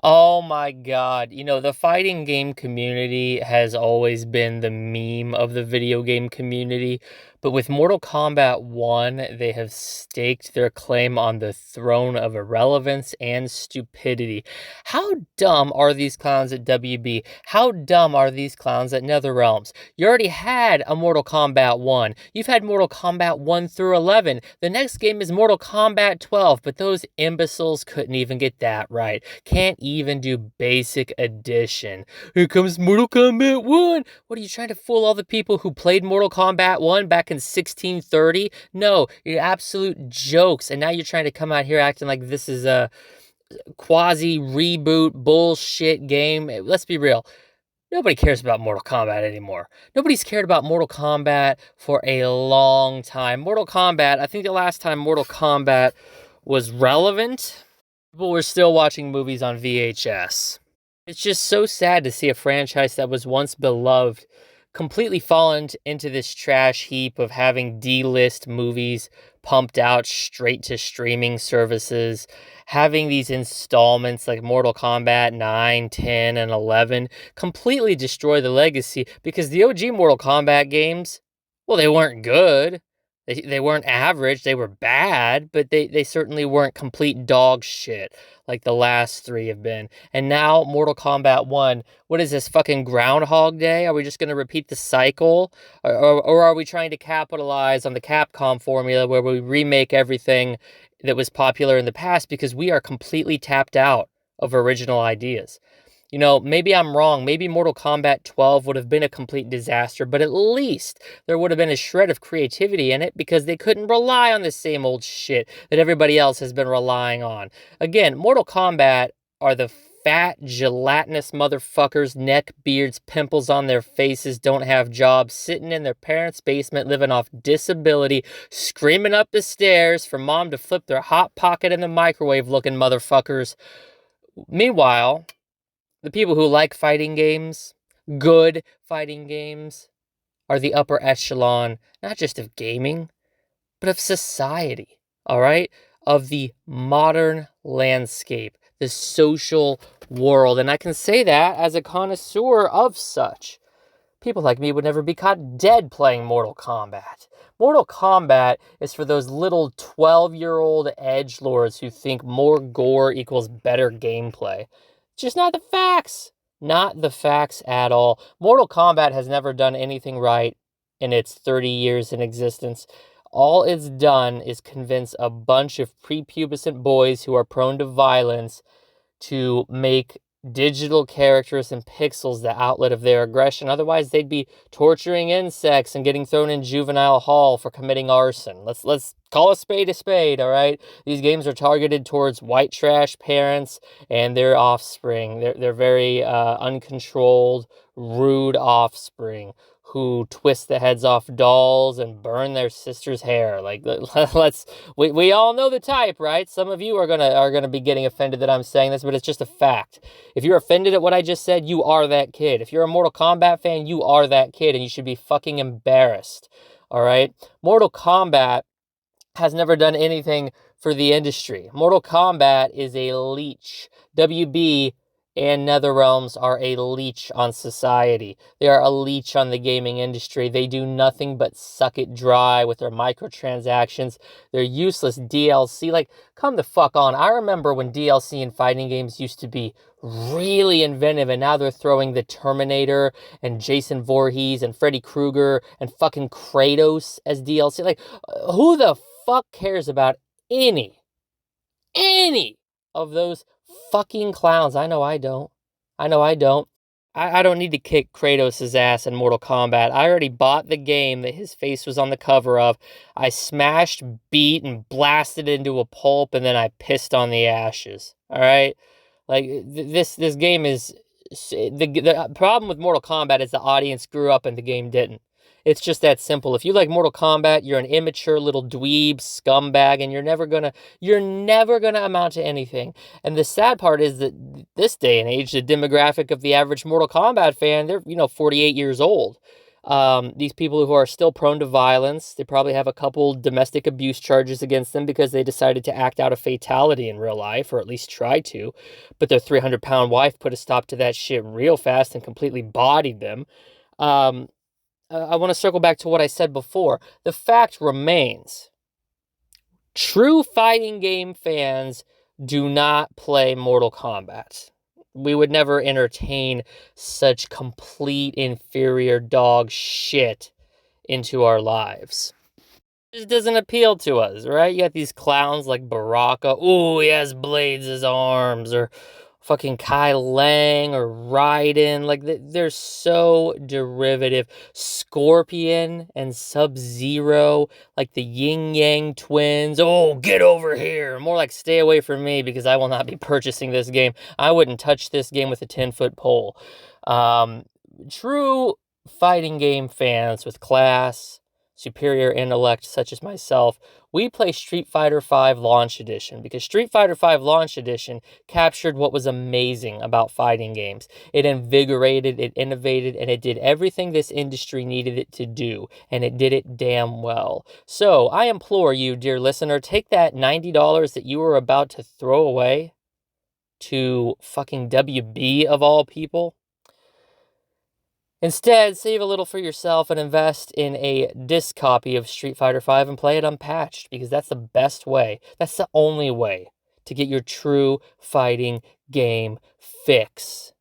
Oh my god. The fighting game community has always been the meme of the video game community, but with Mortal Kombat 1, they have staked their claim on the throne of irrelevance and stupidity. How dumb are these clowns at WB? How dumb are these clowns at NetherRealms? You already had a Mortal Kombat 1. You've had Mortal Kombat 1 through 11. The next game is Mortal Kombat 12, but those imbeciles couldn't even get that right. Can't even do basic addition. Here comes Mortal Kombat 1. What are you trying to fool all the people who played Mortal Kombat 1 back in 1630? No, you're absolute jokes. And now you're trying to come out here acting like this is a quasi reboot bullshit game. Let's be real. Nobody cares about Mortal Kombat anymore. Nobody's cared about Mortal Kombat for a long time. Mortal Kombat, I think the last time Mortal Kombat was relevant, people were still watching movies on VHS. It's just so sad to see a franchise that was once beloved completely fallen into this trash heap of having D-list movies pumped out straight to streaming services, having these installments like Mortal Kombat 9, 10, and 11 completely destroy the legacy because the OG Mortal Kombat games, well, they weren't good. They weren't average, they were bad, but they certainly weren't complete dog shit like the last three have been. And now Mortal Kombat 1, what is this, fucking Groundhog Day? Are we just going to repeat the cycle? Or are we trying to capitalize on the Capcom formula where we remake everything that was popular in the past because we are completely tapped out of original ideas? Maybe I'm wrong. Maybe Mortal Kombat 12 would have been a complete disaster, but at least there would have been a shred of creativity in it because they couldn't rely on the same old shit that everybody else has been relying on. Again, Mortal Kombat are the fat, gelatinous motherfuckers, neck beards, pimples on their faces, don't have jobs, sitting in their parents' basement, living off disability, screaming up the stairs for mom to flip their hot pocket in the microwave looking motherfuckers. Meanwhile, the people who like fighting games, good fighting games, are the upper echelon, not just of gaming, but of society, all right? Of the modern landscape, the social world. And I can say that as a connoisseur of such. People like me would never be caught dead playing Mortal Kombat. Mortal Kombat is for those little 12-year-old edgelords who think more gore equals better gameplay. Just not the facts. Not the facts at all. Mortal Kombat has never done anything right in its 30 years in existence. All it's done is convince a bunch of prepubescent boys who are prone to violence to make digital characters and pixels the outlet of their aggression. Otherwise, they'd be torturing insects and getting thrown in juvenile hall for committing arson. Let's call a spade, all right? These games are targeted towards white trash parents and their offspring. They're very uncontrolled, rude offspring who twist the heads off dolls and burn their sister's hair. Like, we all know the type, right? Some of you are gonna be getting offended that I'm saying this, but it's just a fact. If you're offended at what I just said, you are that kid. If you're a Mortal Kombat fan, you are that kid, and you should be fucking embarrassed. All right? Mortal Kombat has never done anything for the industry. Mortal Kombat is a leech. WB and NetherRealms are a leech on society. They are a leech on the gaming industry. They do nothing but suck it dry with their microtransactions. They're useless DLC. Like, come the fuck on. I remember when DLC in fighting games used to be really inventive, and now they're throwing the Terminator and Jason Voorhees and Freddy Krueger and fucking Kratos as DLC. Like, who the fuck cares about any of those fucking clowns? I know I don't. I don't need to kick Kratos' ass in Mortal Kombat. I already bought the game that his face was on the cover of. I smashed, beat, and blasted it into a pulp, and then I pissed on the ashes. All right? Like, this game is... The problem with Mortal Kombat is the audience grew up and the game didn't. It's just that simple. If you like Mortal Kombat, you're an immature little dweeb scumbag, and you're never gonna amount to anything. And the sad part is that this day and age, the demographic of the average Mortal Kombat fan, they're 48 years old. These people who are still prone to violence, they probably have a couple domestic abuse charges against them because they decided to act out a fatality in real life, or at least try to. But their 300-pound wife put a stop to that shit real fast and completely bodied them. Um, I want to circle back to what I said before. The fact remains, true fighting game fans do not play Mortal Kombat. We would never entertain such complete inferior dog shit into our lives. It just doesn't appeal to us, right? You got these clowns like Baraka. Ooh, he has blades as arms. Or fucking Kai Lang or Raiden. Like, they're so derivative. Scorpion and Sub-Zero, like the Yin Yang twins. Oh, get over here. More like stay away from me because I will not be purchasing this game. I wouldn't touch this game with a 10-foot pole. True fighting game fans with class, superior intellect, such as myself, we play Street Fighter V Launch Edition because Street Fighter V Launch Edition captured what was amazing about fighting games. It invigorated, it innovated, and it did everything this industry needed it to do, and it did it damn well. So, I implore you, dear listener, take that $90 that you were about to throw away to fucking WB of all people. Instead, save a little for yourself and invest in a disc copy of Street Fighter V and play it unpatched, because that's the best way. That's the only way to get your true fighting game fix.